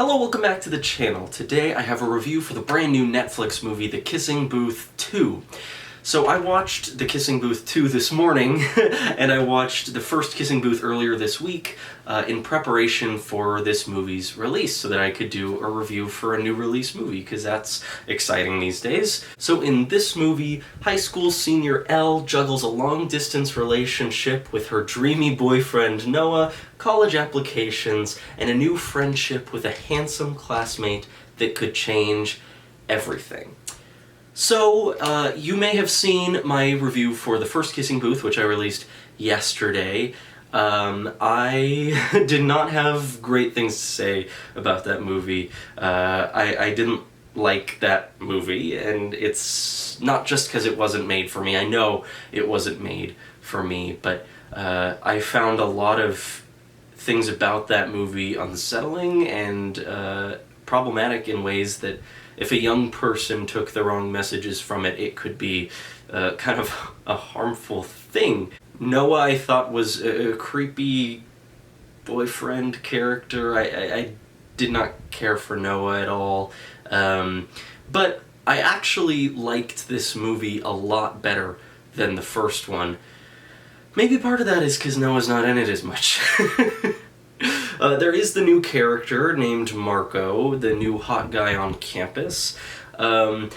Hello, welcome back to the channel. Today I have a review for the brand new Netflix movie, The Kissing Booth 2. So I watched The Kissing Booth 2 this morning, and I watched the first Kissing Booth earlier this week in preparation for this movie's release, so that I could do a review for a new release movie, because that's exciting these days. So in this movie, high school senior Elle juggles a long-distance relationship with her dreamy boyfriend Noah, college applications, and a new friendship with a handsome classmate that could change everything. So, you may have seen my review for the first Kissing Booth, which I released yesterday. I did not have great things to say about that movie. I didn't like that movie, and it's not just because it wasn't made for me. I know it wasn't made for me, but I found a lot of things about that movie unsettling and problematic in ways that if a young person took the wrong messages from it, it could be kind of a harmful thing. Noah, I thought, was a creepy boyfriend character. I did not care for Noah at all. But I actually liked this movie a lot better than the first one. Maybe part of that is because Noah's not in it as much. There is the new character named Marco, the new hot guy on campus. And,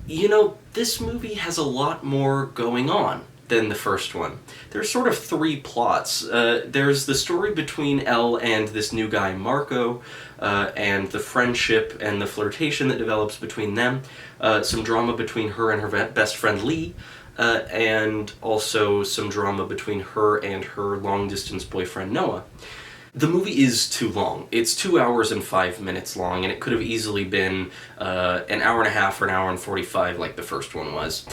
you know, this movie has a lot more going on than the first one. There's sort of three plots. There's the story between Elle and this new guy Marco, and the friendship and the flirtation that develops between them. Some drama between her and her best friend Lee. And also some drama between her and her long-distance boyfriend Noah. The movie is too long. It's 2 hours and 5 minutes long, and it could have easily been an hour and a half or an hour and 45 like the first one was.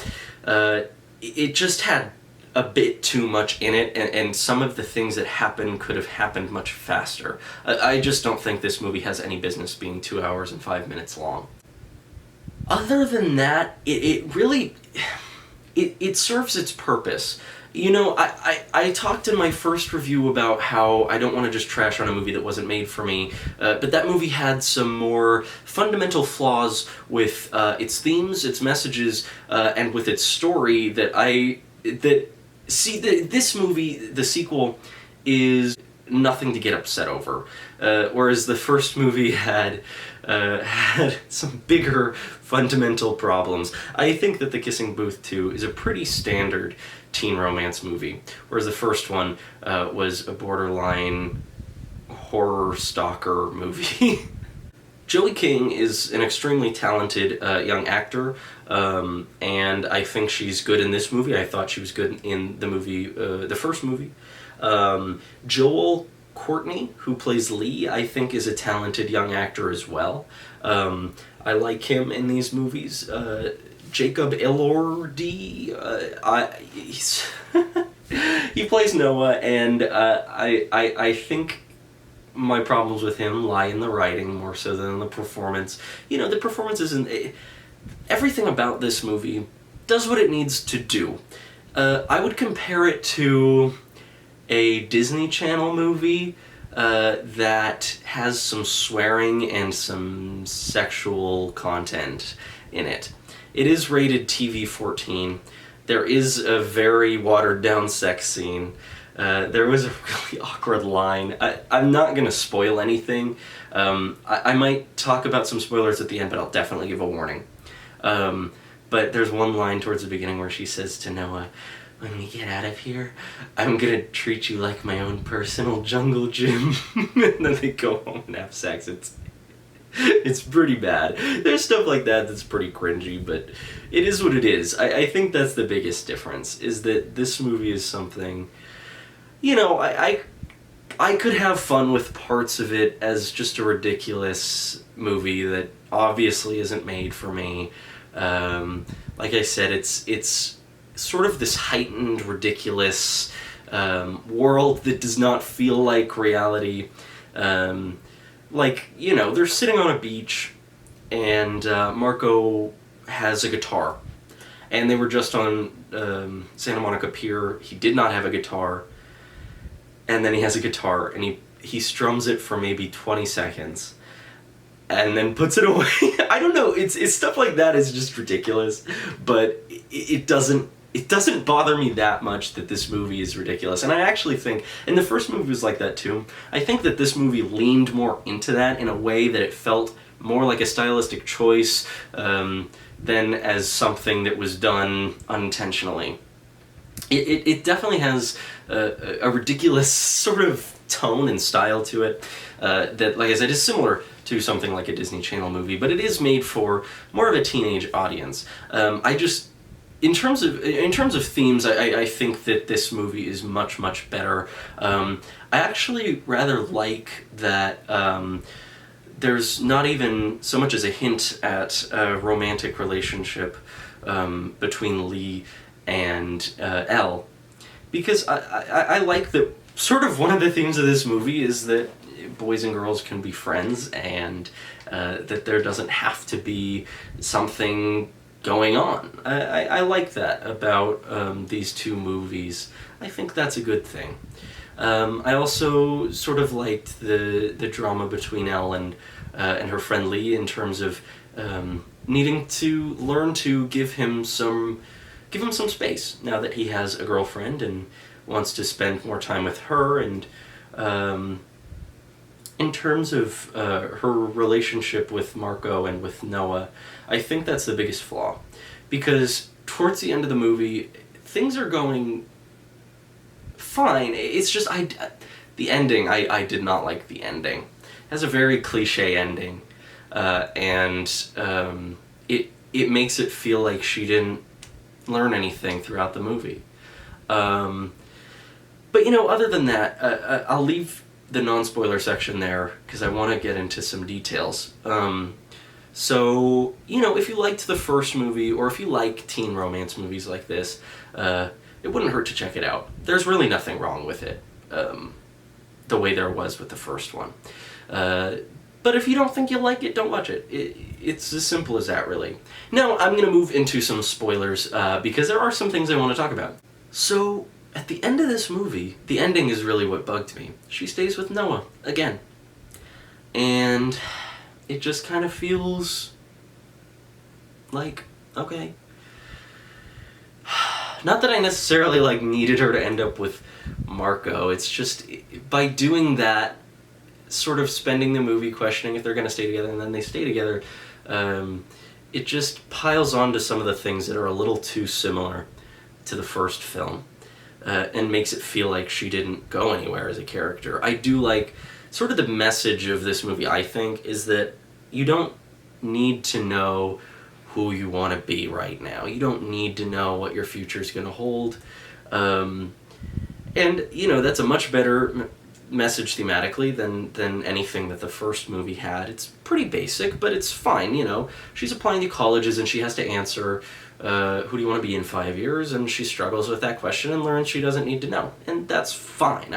It just had a bit too much in it, and some of the things that happened could have happened much faster. I just don't think this movie has any business being 2 hours and 5 minutes long. Other than that, it really... It serves its purpose. You know, I talked in my first review about how I don't want to just trash on a movie that wasn't made for me, but that movie had some more fundamental flaws with its themes, its messages, and with its story this movie, the sequel, is nothing to get upset over, whereas the first movie had some bigger fundamental problems. I think that The Kissing Booth 2 is a pretty standard teen romance movie, whereas the first one was a borderline horror stalker movie. Joey King is an extremely talented young actor, and I think she's good in this movie. I thought she was good in the movie, the first movie. Joel Courtney, who plays Lee, I think is a talented young actor as well. I like him in these movies. Jacob Elordi, he plays Noah, and I think my problems with him lie in the writing more so than the performance. You know, the performance isn't... Everything about this movie does what it needs to do. I would compare it to a Disney Channel movie that has some swearing and some sexual content in it. It is rated TV-14. There is a very watered-down sex scene. There was a really awkward line. I'm not going to spoil anything. I might talk about some spoilers at the end, but I'll definitely give a warning. But there's one line towards the beginning where she says to Noah, "When we get out of here, I'm gonna treat you like my own personal jungle gym." And then they go home and have sex. It's pretty bad. There's stuff like that that's pretty cringy, but it is what it is. I think that's the biggest difference, is that this movie is something... You know, I could have fun with parts of it as just a ridiculous movie that obviously isn't made for me. Like I said, it's sort of this heightened, ridiculous world that does not feel like reality. Like, you know, they're sitting on a beach, and Marco has a guitar. And they were just on Santa Monica Pier. He did not have a guitar. And then he has a guitar, and he strums it for maybe 20 seconds and then puts it away. I don't know, it's stuff like that is just ridiculous, but it doesn't bother me that much that this movie is ridiculous. And I actually think, and the first movie was like that too, I think that this movie leaned more into that in a way that it felt more like a stylistic choice than as something that was done unintentionally. It definitely has a ridiculous sort of tone and style to it that, like I said, is similar to something like a Disney Channel movie, but it is made for more of a teenage audience. In terms of themes, I think that this movie is much, much better. I actually rather like that there's not even so much as a hint at a romantic relationship between Lee and Elle, because I like that sort of one of the themes of this movie is that boys and girls can be friends, and that there doesn't have to be something going on. I like that about these two movies. I think that's a good thing. I also sort of liked the drama between Elle and her friend Lee in terms of needing to learn to give him some space now that he has a girlfriend and wants to spend more time with her. And in terms of her relationship with Marco and with Noah, I think that's the biggest flaw, because towards the end of the movie, things are going fine. It's just the ending. I did not like the ending. It has a very cliche ending, and it makes it feel like she didn't learn anything throughout the movie. But other than that, I'll leave the non-spoiler section there because I want to get into some details. So, if you liked the first movie, or if you like teen romance movies like this, it wouldn't hurt to check it out. There's really nothing wrong with it, the way there was with the first one. But if you don't think you'll like it, don't watch it. It's as simple as that, really. Now, I'm going to move into some spoilers, because there are some things I want to talk about. So, at the end of this movie, the ending is really what bugged me. She stays with Noah, again. And it just kind of feels like, okay. Not that I necessarily, needed her to end up with Marco. It's just, by doing that, sort of spending the movie questioning if they're going to stay together, and then they stay together, it just piles on to some of the things that are a little too similar to the first film, and makes it feel like she didn't go anywhere as a character. I do like, sort of the message of this movie, I think, is that you don't need to know who you want to be right now. You don't need to know what your future's going to hold. And, that's a much better message thematically than anything that the first movie had. It's pretty basic, but it's fine, She's applying to colleges and she has to answer, who do you want to be in 5 years? And she struggles with that question and learns she doesn't need to know. And that's fine.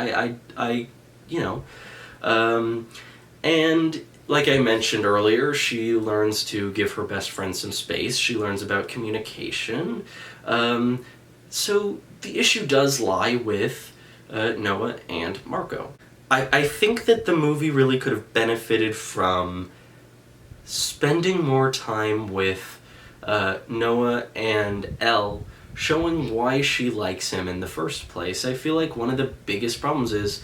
And like I mentioned earlier, she learns to give her best friend some space. She learns about communication. So the issue does lie with Noah and Marco. I think that the movie really could have benefited from spending more time with Noah and Elle, showing why she likes him in the first place. I feel like one of the biggest problems is,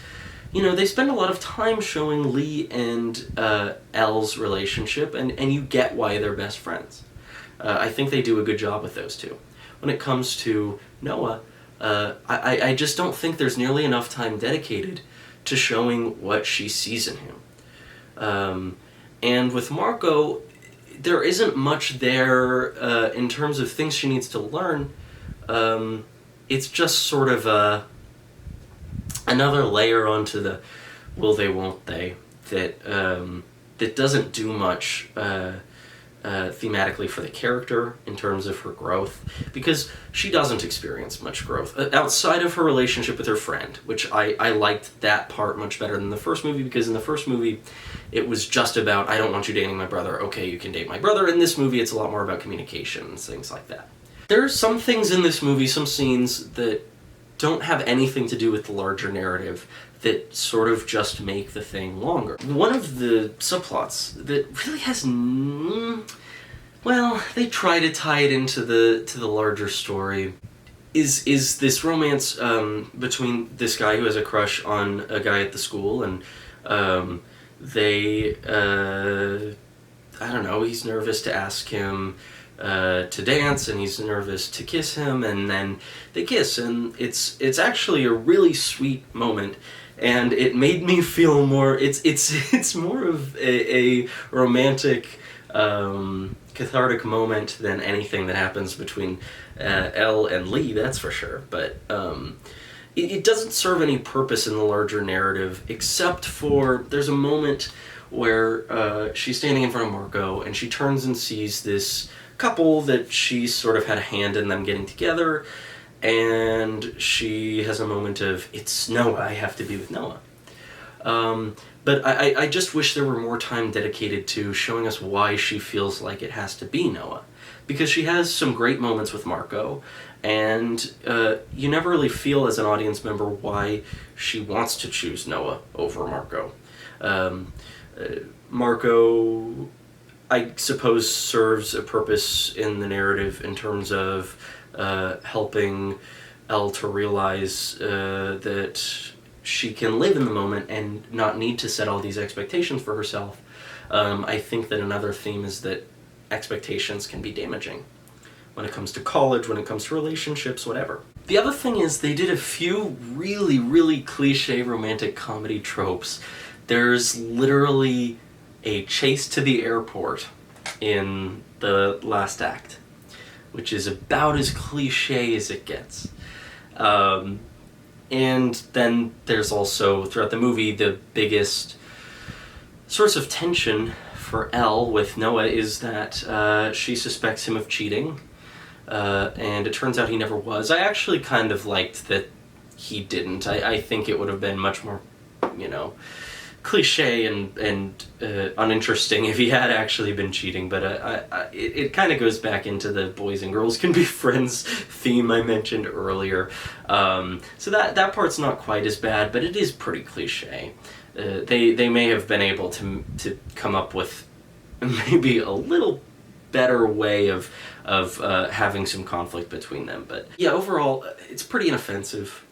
they spend a lot of time showing Lee and Elle's relationship, and you get why they're best friends. I think they do a good job with those two. When it comes to Noah, I just don't think there's nearly enough time dedicated to showing what she sees in him. And with Marco, there isn't much there in terms of things she needs to learn. It's just sort of another layer onto the will they, won't they, that doesn't do much thematically for the character in terms of her growth, because she doesn't experience much growth outside of her relationship with her friend, which I liked that part much better than the first movie, because in the first movie it was just about, I don't want you dating my brother, okay, you can date my brother. In this movie it's a lot more about communication and things like that. There's some things in this movie, some scenes that don't have anything to do with the larger narrative, that sort of just make the thing longer. One of the subplots that really has well, they try to tie it into the larger story, is this romance between this guy who has a crush on a guy at the school, and they I don't know, he's nervous to ask him to dance, and he's nervous to kiss him, and then they kiss, and it's actually a really sweet moment, and it made me feel more. It's more of a romantic, cathartic moment than anything that happens between Elle and Lee. That's for sure. But it doesn't serve any purpose in the larger narrative, except for there's a moment where she's standing in front of Marco, and she turns and sees this couple that she sort of had a hand in them getting together, and she has a moment of, it's Noah, I have to be with Noah. But I just wish there were more time dedicated to showing us why she feels like it has to be Noah. Because she has some great moments with Marco, and you never really feel as an audience member why she wants to choose Noah over Marco. Marco, I suppose, serves a purpose in the narrative in terms of helping Elle to realize that she can live in the moment and not need to set all these expectations for herself. I think that another theme is that expectations can be damaging when it comes to college, when it comes to relationships, whatever. The other thing is they did a few really, really cliche romantic comedy tropes. There's literally a chase to the airport in the last act, which is about as cliche as it gets. And then there's also, throughout the movie, the biggest source of tension for Elle with Noah is that she suspects him of cheating, and it turns out he never was. I actually kind of liked that he didn't. I think it would have been much more, cliche and uninteresting if he had actually been cheating, but it kind of goes back into the boys and girls can be friends theme I mentioned earlier. So that part's not quite as bad, but it is pretty cliche. They may have been able to come up with maybe a little better way of having some conflict between them, but yeah, overall it's pretty inoffensive.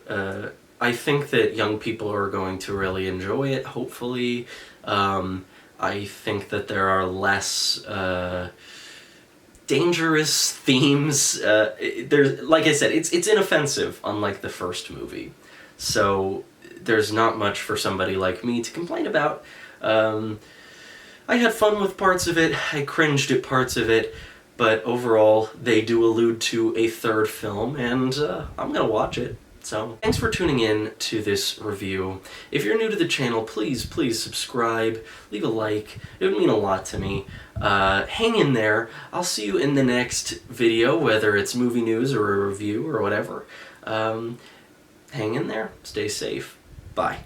I think that young people are going to really enjoy it, hopefully. I think that there are less dangerous themes. There's, like I said, it's inoffensive, unlike the first movie. So there's not much for somebody like me to complain about. I had fun with parts of it, I cringed at parts of it, but overall they do allude to a third film, and I'm gonna watch it. So, thanks for tuning in to this review. If you're new to the channel, please subscribe, leave a like. It would mean a lot to me. Hang in there. I'll see you in the next video, whether it's movie news or a review or whatever. Hang in there. Stay safe. Bye.